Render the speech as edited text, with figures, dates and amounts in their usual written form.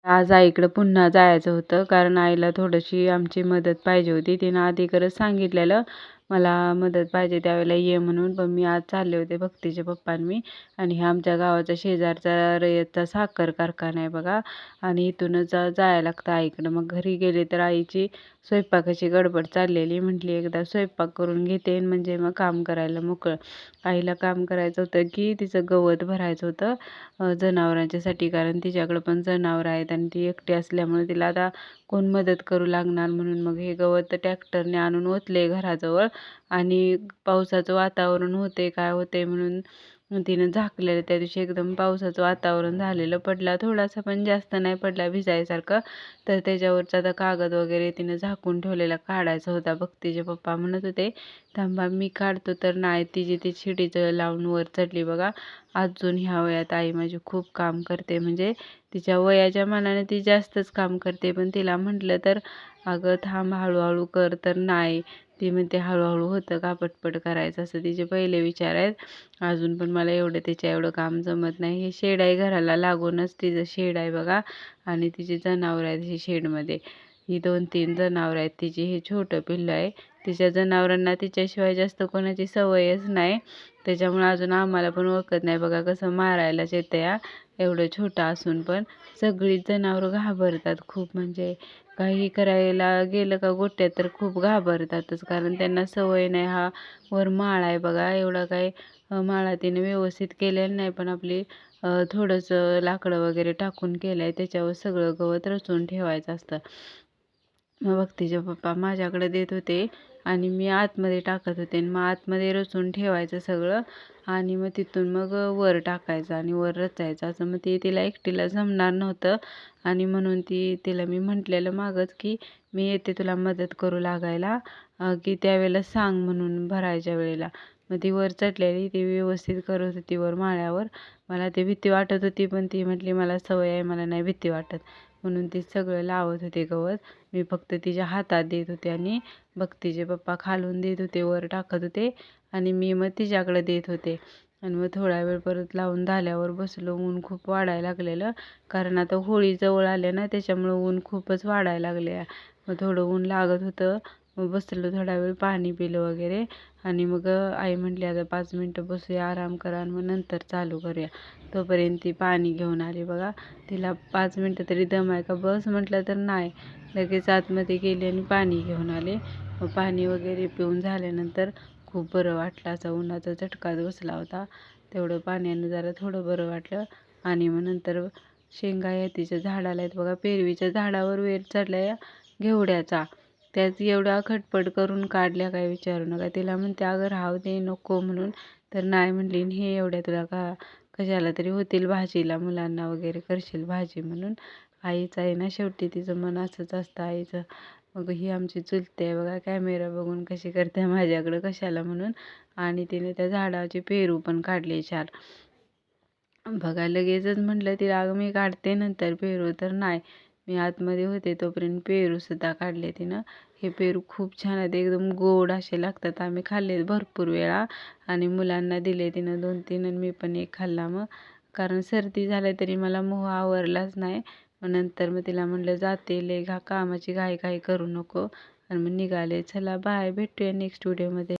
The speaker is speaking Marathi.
आज आईकडं पुन्हा जायचं होतं, कारण आईला थोडीशी आमची मदत पाहिजे होती. तिनं आधी खरंच सांगितलेलं मला मदत पाहिजे त्यावेळेला ये म्हणून. पण मी आज चालले होते भक्तीचे पप्पा आणि मी. आणि हे आमच्या गावाचा शेजारचा रयतचा साखर कारखाना आहे बघा. आणि इथूनच जायला लागतं आईकडं. मग घरी गेले तर आईची स्वयंपाकाची गडबड चाललेली. म्हटली एकदा स्वयंपाक करून घेते म्हणजे मग काम करायला मोकळं. आईला काम करायचं होतं की तिचं गवत भरायचं होतं जनावरांच्यासाठी, कारण तिच्याकडं पण जनावरं आहेत आणि ती एकटी असल्यामुळे तिला आता कोण मदत करू लागणार. म्हणून मग हे गवत ट्रॅक्टरने आणून ओतले घराजवळ. आणि पावसाचं वातावरण होते काय होते म्हणून तिनं झाकलेलं. त्या दिवशी एकदम पावसाचं वातावरण झालेलं, पडला थोडासा पण जास्त नाही पडला भिजायसारखं. तर त्याच्यावरचा आता कागद वगैरे तिनं झाकून ठेवलेला काढायचा होता. भक्तीचे पप्पा म्हणत होते थांबा मी काढतो, तर नाही, तिची ती शिडीचं लावून वर चढली बघा. अजून ह्या वयात आई माझी खूप काम करते, म्हणजे तिच्या वयाच्या मानाने ती जास्तच काम करते. पण तिला म्हटलं तर अगं थांब हळूहळू कर, तर नाही, ती म्हणते हळूहळू होतं का पटपट करायचं, असं तिचे पहिले विचार आहेत. अजून पण मला तिच्या एवढं काम जमत नाही. हे शेड आहे घराला लागूनच, तिचं शेड आहे बघा. आणि तिची जनावरं आहेत ही शेडमध्ये. ही 2-3 जनावरं आहेत तिची. हे छोटं पिल्लं आहे. तिच्या जनावरांना तिच्याशिवाय जास्त कोणाची सवयच नाही, त्याच्यामुळे अजून आम्हाला पण ओळखत नाही बघा कसं मारायलाच येतं या, एवढं छोटं असून पण. सगळीच जनावरं घाबरतात खूप, म्हणजे काही करायला गेलं का गोट्यात तर खूप घाबरतातच, कारण त्यांना सवय नाही. हा वर माळा आहे बघा, एवढा काय माळा तिने व्यवस्थित केलेला नाही, पण आपली थोडंसं लाकडं वगैरे टाकून केलं आहे, त्याच्यावर सगळं गवत रचून ठेवायचं असतं. मग भक्तीचे पप्पा माझ्याकडे देत होते आणि मी आतमध्ये टाकत होते. आणि मग आतमध्ये रचून ठेवायचं सगळं आणि मग तिथून मग वर टाकायचं आणि वर रचायचं. असं मग ते तिला एकटीला जमणार नव्हतं आणि म्हणून तिला मी म्हटलेलं मागच की मी येते तुला मदत करू लागायला, की त्यावेळेला सांग म्हणून भरायच्या वेळेला. मग ती वर चढलेली, ती व्यवस्थित करत होती वर माळ्यावर. मला ती भीती वाटत होती, पण ती म्हटली मला सवय आहे, मला नाही भीती वाटत, म्हणून ती सगळं लावत होते गवत. मी फक्त तिच्या हातात देत होते आणि भक्तीचे पप्पा खालून देत होते, वर टाकत होते आणि मी मग तिच्याकडे देत होते. आणि मग थोडा वेळ परत लावून झाल्यावर बसलो. ऊन खूप वाढायला लागलेलं, कारण आता होळी जवळ आले ना, त्याच्यामुळं ऊन खूपच वाढायला लागले. मग थोडं ऊन लागत होतं. मग बसलो थोडा वेळ, पाणी पिलं वगैरे. आणि मग आई म्हटली आता 5 मिनटं बसूया, आराम करा आणि मग नंतर चालू करूया. तोपर्यंत ती पाणी घेऊन आली बघा. तिला 5 मिनटं तरी दम आहे का बस म्हटलं तर नाही, लगेच आतमध्ये गेले आणि पाणी घेऊन आले. मग पाणी वगैरे पिऊन झाल्यानंतर खूप बरं वाटलं. असा उन्हाचा झटकाच बसला होता, तेवढं पाण्यानं जरा थोडं बरं वाटलं. आणि मग नंतर शेंगा या तिच्या झाडाला आहेत बघा, पेरवीच्या झाडावर वेर चढला या घेवड्याचा. त्यात एवढा खटपट करून काढल्या काय विचारू नका. तिला म्हणते अगं राहू दे नको म्हणून, तर नाही म्हणली हे एवढ्या तुला का कशाला तरी होतील भाजीला, मुलांना वगैरे करशील भाजी म्हणून. आईच आहे ना शेवटी, तिचं मन असंच असतं आईचं. मग ही आमची चुलती आहे बघा, कॅमेरा बघून कशी करते माझ्याकडं कशाला म्हणून. आणि तिने त्या झाडाचे पेरू पण काढले 4 बघा. लगेचच म्हटलं तिला अगं मी काढते नंतर पेरू, तर नाही, मी आतमध्ये होते तोपर्यंत पेरूसुद्धा काढले तिनं. हे पेरू खूप छान आहेत, एकदम गोड असे लागतात. आम्ही खाल्ले भरपूर वेळा आणि मुलांना दिले तिनं 2-3 आणि मी पण 1 खाल्ला. मग कारण सर्दी झाली तरी मला मोह आवरलाच नाही. मग नंतर मग तिला म्हटलं जाते, लय कामाची घाई करू नको. आणि मग निघाले. चला बाय, भेटूया नेक्स्ट व्हिडिओमध्ये.